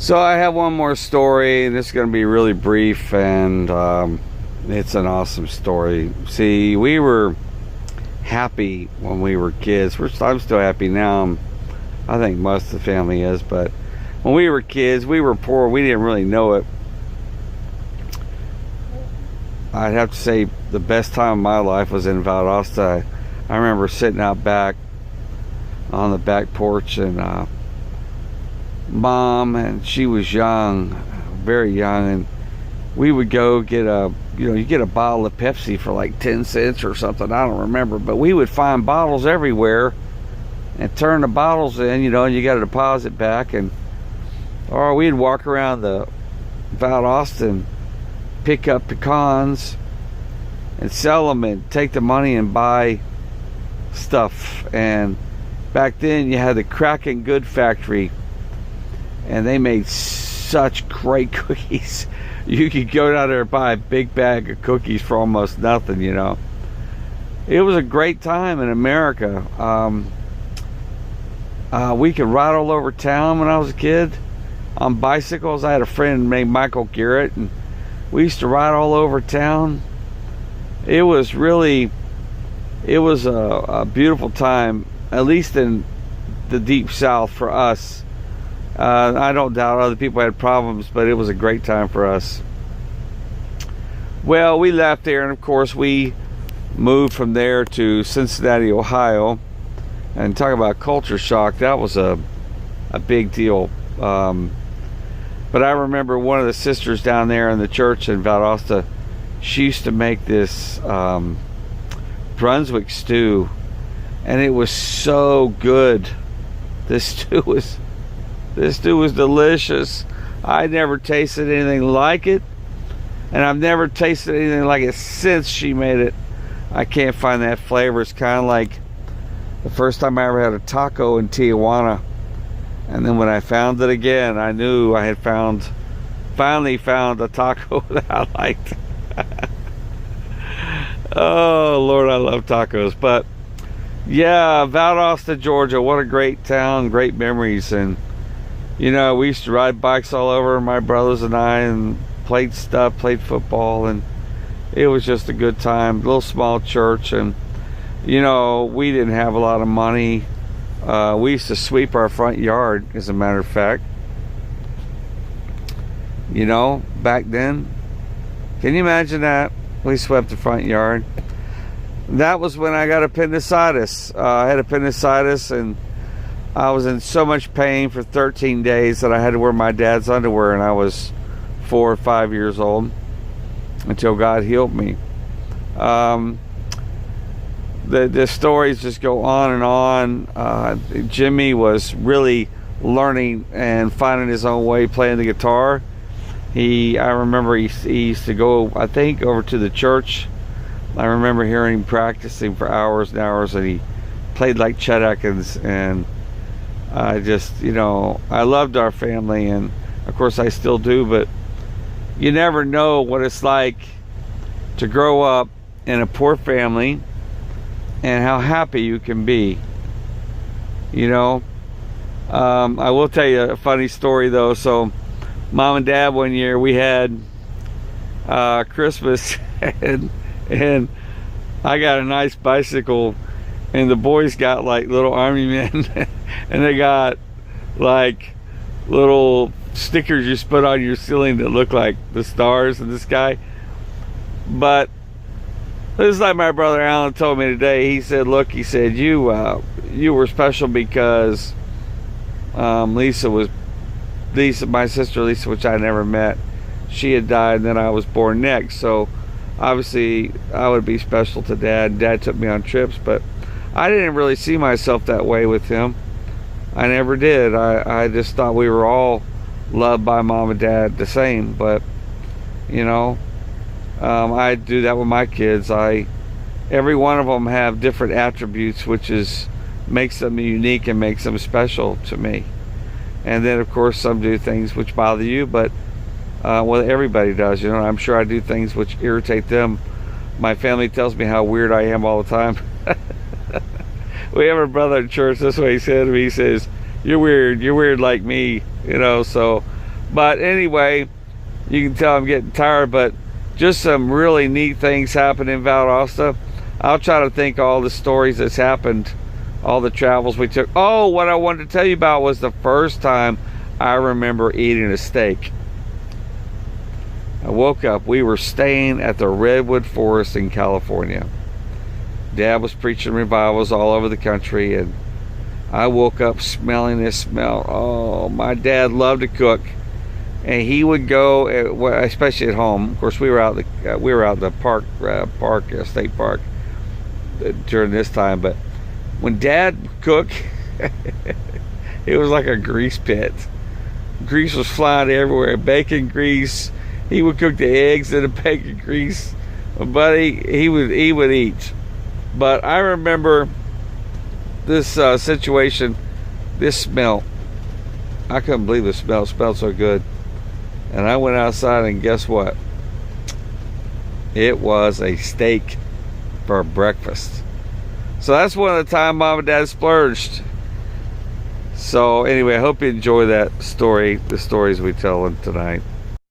So I have one more story, and it's going to be really brief, and it's an awesome story. See, we were happy when we were kids. I'm still happy now. I think most of the family is, but when we were kids, we were poor. We didn't really know it. I'd have to say the best time of my life was in Valdosta. I remember sitting out back on the back porch, and Mom, and she was young, very young, and we would go get you get a bottle of Pepsi for like 10 cents or something. I don't remember, but we would find bottles everywhere and turn the bottles in, and you got to deposit back, or we'd walk around the Valdosta and pick up pecans and sell them and take the money and buy stuff. And back then you had the Crackin' Good factory, and they made such great cookies. You could go down there and buy a big bag of cookies for almost nothing. It was a great time in America. We could ride all over town when I was a kid on bicycles. I had a friend named Michael Garrett, and we used to ride all over town. It was a beautiful time, at least in the deep South for us. I don't doubt other people had problems, but it was a great time for us. Well, we left there, and of course we moved from there to Cincinnati, Ohio. And talk about culture shock, that was a big deal. But I remember one of the sisters down there in the church in Valdosta, she used to make this Brunswick stew, and it was so good. This stew was delicious. I never tasted anything like it, and I've never tasted anything like it since she made it. I can't find that flavor. It's kind of like the first time I ever had a taco in Tijuana, and then when I found it again, I knew I had finally found a taco that I liked. Oh Lord, I love tacos. But yeah, Valdosta, Georgia, what a great town, great memories. And we used to ride bikes all over, my brothers and I, and played football, and it was just a good time. Little small church, and we didn't have a lot of money. We used to sweep our front yard, as a matter of fact. Back then. Can you imagine that? We swept the front yard. That was when I got appendicitis. I had appendicitis, and I was in so much pain for 13 days that I had to wear my dad's underwear, and I was 4 or 5 years old, until God healed me. The stories just go on and on. Jimmy was really learning and finding his own way playing the guitar. I remember he used to go, I think, over to the church. I remember hearing him practicing for hours and hours, and he played like Chet Atkins. And I just, I loved our family, and of course I still do, but you never know what it's like to grow up in a poor family and how happy you can be. I will tell you a funny story though. So Mom and Dad, one year we had Christmas, and I got a nice bicycle, and the boys got like little army men and they got like little stickers you put on your ceiling that look like the stars in the sky. But this is like my brother Alan told me today. He said, look, he said, you were special because Lisa, my sister Lisa, which I never met, she had died, and then I was born next. So obviously I would be special to Dad. Dad took me on trips, but I didn't really see myself that way with him. I never did. I just thought we were all loved by Mom and Dad the same. But I do that with my kids. Every one of them have different attributes, which makes them unique and makes them special to me. And then of course some do things which bother you, but everybody does. I'm sure I do things which irritate them. My family tells me how weird I am all the time. We have a brother in church, this way he said to me, he says, you're weird like me, so But anyway, you can tell I'm getting tired, but just some really neat things happened in Valdosta. I'll try to think all the stories that's happened, all the travels we took. Oh, what I wanted to tell you about was the first time I remember eating a steak. I woke up, we were staying at the Redwood Forest in California. Dad was preaching revivals all over the country, and I woke up smelling this smell. Oh, my dad loved to cook, and he would go, especially at home. Of course, we were out in the state park during this time. But when Dad would cook, it was like a grease pit. Grease was flying everywhere. Bacon grease. He would cook the eggs in the bacon grease, but he would eat. But I remember this situation, this smell. I couldn't believe the smell. It smelled so good. And I went outside, and guess what? It was a steak for breakfast. So that's one of the time Mom and Dad splurged. So anyway, I hope you enjoy that story, the stories we tell tonight.